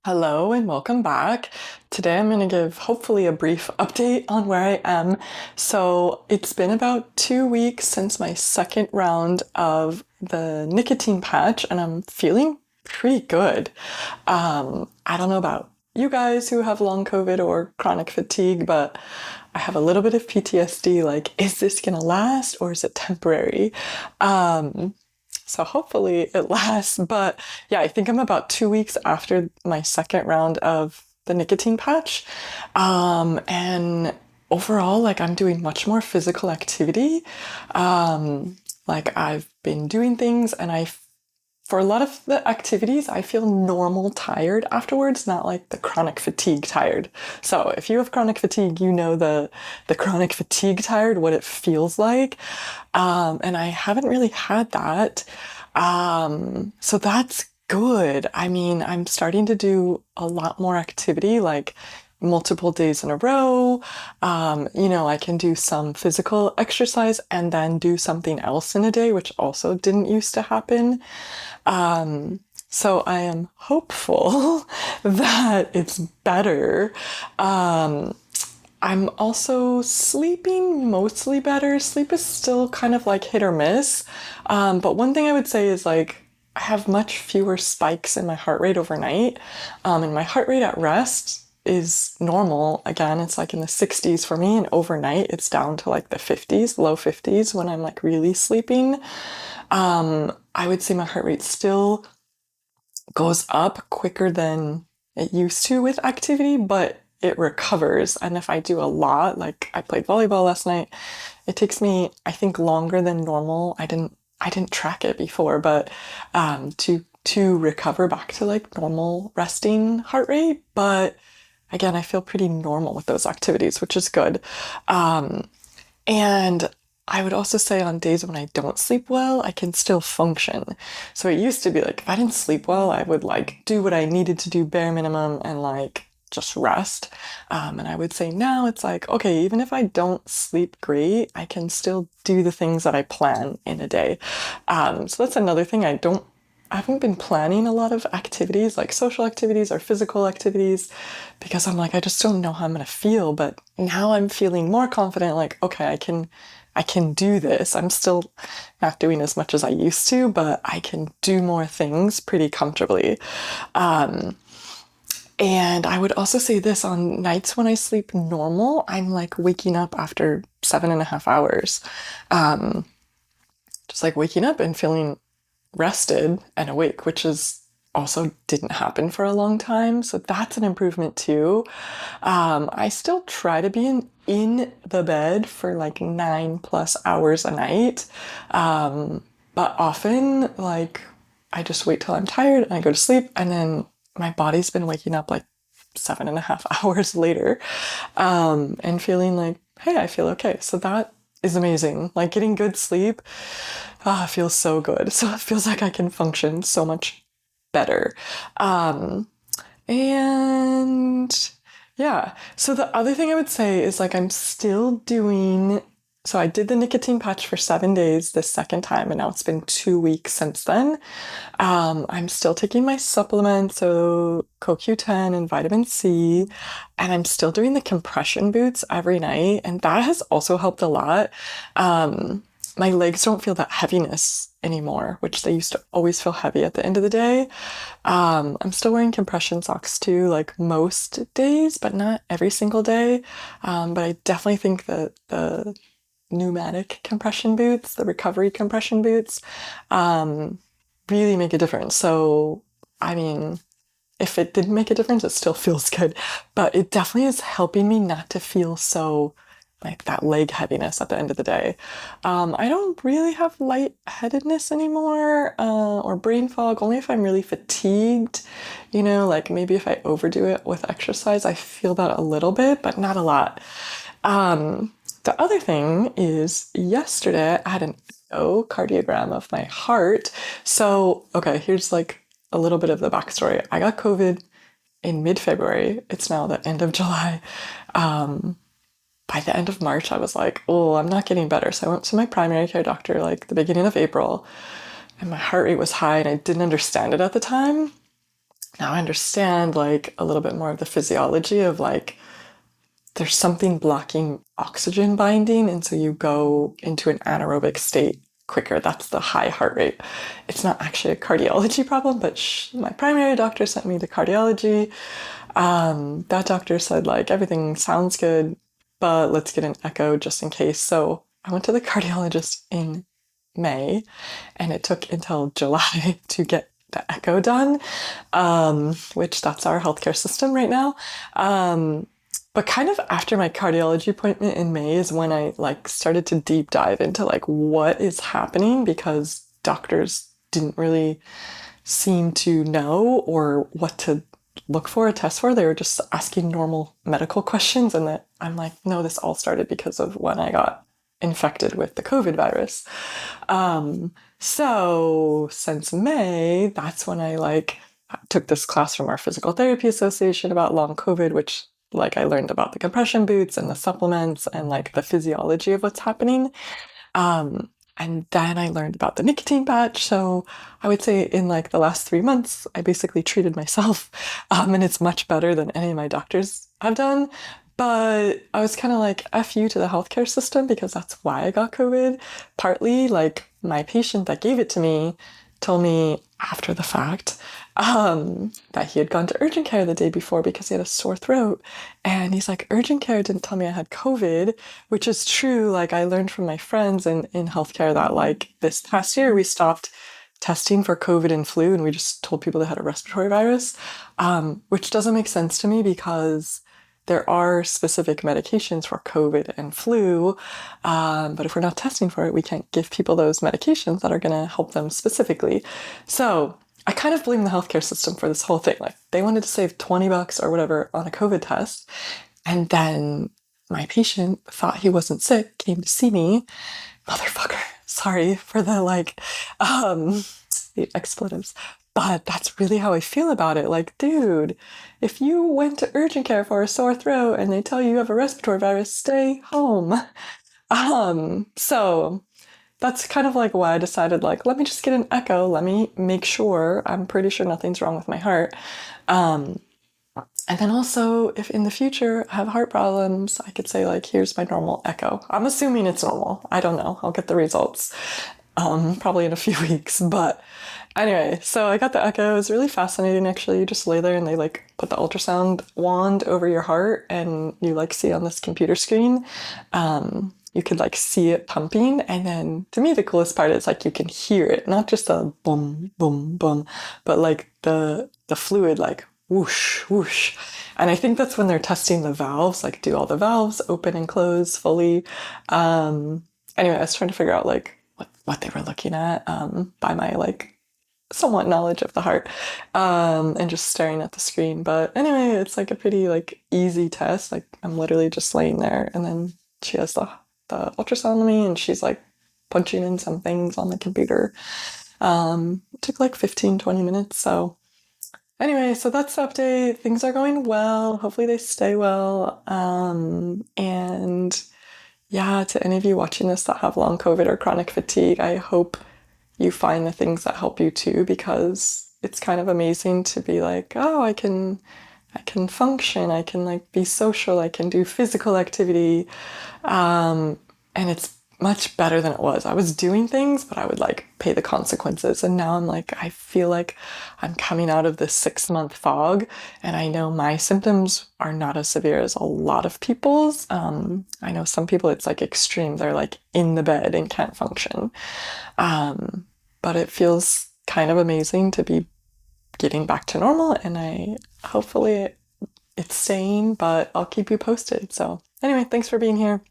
Hello and welcome back. Today I'm going to give hopefully a brief update on where I am. So it's been about 2 weeks since my second round of the nicotine patch, and I'm feeling pretty good. I don't know about you guys who have long COVID or chronic fatigue, but I have a little bit of PTSD. Like, is this going to last or is it temporary? Um, so hopefully it lasts. But yeah, I think I'm about 2 weeks after my second round of the nicotine patch. And overall, like I'm doing much more physical activity. Like I've been doing things and for a lot of the activities, I feel normal tired afterwards, not like the chronic fatigue tired. So if you have chronic fatigue, you know the chronic fatigue tired, what it feels like. And I haven't really had that. So that's good. I mean, I'm starting to do a lot more activity, like multiple days in a row. I can do some physical exercise and then do something else in a day, which also didn't used to happen. So I am hopeful that it's better. I'm also sleeping mostly better. Sleep is still kind of like hit or miss. But one thing I would say is like I have much fewer spikes in my heart rate overnight. And my heart rate at rest is normal. Again, it's like in the 60s for me, and overnight it's down to like the 50s, low 50s when I'm like really sleeping. I would say my heart rate still goes up quicker than it used to with activity, but it recovers. And if I do a lot, like I played volleyball last night, it takes me, I think, longer than normal. I didn't track it before, but to recover back to like normal resting heart rate. But again, I feel pretty normal with those activities, which is good. And I would also say on days when I don't sleep well, I can still function. So it used to be like if I didn't sleep well, I would like do what I needed to do bare minimum and like just rest. And I would say now it's like, okay, even if I don't sleep great, I can still do the things that I plan in a day. So that's another thing I haven't been planning a lot of activities, like social activities or physical activities, because I'm like, I just don't know how I'm gonna feel. But now I'm feeling more confident, like, okay, I can do this. I'm still not doing as much as I used to, but I can do more things pretty comfortably. Um, and I would also say this on nights when I sleep normal, I'm like waking up after 7.5 hours. Um, just like waking up and feeling rested and awake, which is also didn't happen for a long time. So that's an improvement too. I still try to be in the bed for like 9+ hours a night. But often like I just wait till I'm tired and I go to sleep, and then my body's been waking up like 7.5 hours later, and feeling like, hey, I feel okay. So that is amazing. Like getting good sleep, feels so good. So it feels like I can function so much better. Um, and yeah, so the other thing I would say is like I'm still doing. So I did the nicotine patch for 7 days this second time, and now it's been 2 weeks since then. I'm still taking my supplements, so CoQ10 and vitamin C, and I'm still doing the compression boots every night, and that has also helped a lot. Um, my legs don't feel that heaviness anymore, which they used to always feel heavy at the end of the day. I'm still wearing compression socks too, like most days, but not every single day. But I definitely think that the pneumatic compression boots, the recovery compression boots, um, really make a difference. So, I mean, if it didn't make a difference, it still feels good. But it definitely is helping me not to feel so like that leg heaviness at the end of the day. I don't really have lightheadedness anymore, or brain fog, only if I'm really fatigued. Like maybe if I overdo it with exercise, I feel that a little bit, but not a lot. The other thing is yesterday I had an echocardiogram of my heart. So, okay, here's like a little bit of the backstory. I got COVID in mid-February. It's now the end of July. Um, by the end of March, I was like, oh, I'm not getting better. So I went to my primary care doctor like the beginning of April, and my heart rate was high and I didn't understand it at the time. Now I understand like a little bit more of the physiology of like there's something blocking oxygen binding, and so you go into an anaerobic state quicker. That's the high heart rate. It's not actually a cardiology problem, but my primary doctor sent me to cardiology. That doctor said, like, everything sounds good, but let's get an echo just in case. So I went to the cardiologist in May, and it took until July to get the echo done, which that's our healthcare system right now. But kind of after my cardiology appointment in May is when I like started to deep dive into like what is happening, because doctors didn't really seem to know or what to look for, a test for. They were just asking normal medical questions, and that I'm like, no, this all started because of when I got infected with the COVID virus. So since May, that's when I like took this class from our physical therapy association about long COVID, which like I learned about the compression boots and the supplements and like the physiology of what's happening. Um, and then I learned about the nicotine patch. So I would say in like the last 3 months, I basically treated myself. And it's much better than any of my doctors have done. But I was kind of like, F you to the healthcare system, because that's why I got COVID. Partly, like, my patient that gave it to me told me after the fact that he had gone to urgent care the day before because he had a sore throat. And he's like, urgent care didn't tell me I had COVID, which is true. Like, I learned from my friends in healthcare that, like, this past year we stopped testing for COVID and flu, and we just told people they had a respiratory virus, which doesn't make sense to me because there are specific medications for COVID and flu, but if we're not testing for it, we can't give people those medications that are going to help them specifically. So I kind of blame the healthcare system for this whole thing. Like, they wanted to save $20 or whatever on a COVID test, and then my patient thought he wasn't sick, came to see me. Motherfucker. Sorry for the like, the expletives. But that's really how I feel about it. Like, dude, if you went to urgent care for a sore throat and they tell you you have a respiratory virus, stay home. So that's kind of like why I decided, like, let me just get an echo. Let me make sure. I'm pretty sure nothing's wrong with my heart. And then also, if in the future I have heart problems, I could say, like, here's my normal echo. I'm assuming it's normal. I don't know. I'll get the results probably in a few weeks. But anyway, so I got the echo. It was really fascinating, actually. You just lay there and they, like, put the ultrasound wand over your heart, and you, like, see on this computer screen. You could, like, see it pumping. And then, to me, the coolest part is, like, you can hear it. Not just a boom, boom, boom, but, like, the fluid, like, whoosh, whoosh. And I think that's when they're testing the valves, like, do all the valves open and close fully? Anyway, I was trying to figure out, like, what they were looking at by my, like, somewhat knowledge of the heart, and just staring at the screen. But anyway, it's, like, a pretty, like, easy test. Like, I'm literally just laying there, and then she has the ultrasound on me, and she's, like, punching in some things on the computer. It took, like, 15-20 minutes, so anyway, so that's the update. Things are going well. Hopefully they stay well. And yeah, to any of you watching this that have long COVID or chronic fatigue, I hope you find the things that help you too, because it's kind of amazing to be like, oh, I can function, I can, like, be social, I can do physical activity. And it's much better than it was. I was doing things, but I would, like, pay the consequences. And now I'm like, I feel like I'm coming out of this 6-month fog, and I know my symptoms are not as severe as a lot of people's. I know some people, it's, like, extreme. They're, like, in the bed and can't function. But it feels kind of amazing to be getting back to normal, and hopefully it's staying, but I'll keep you posted. So anyway, thanks for being here.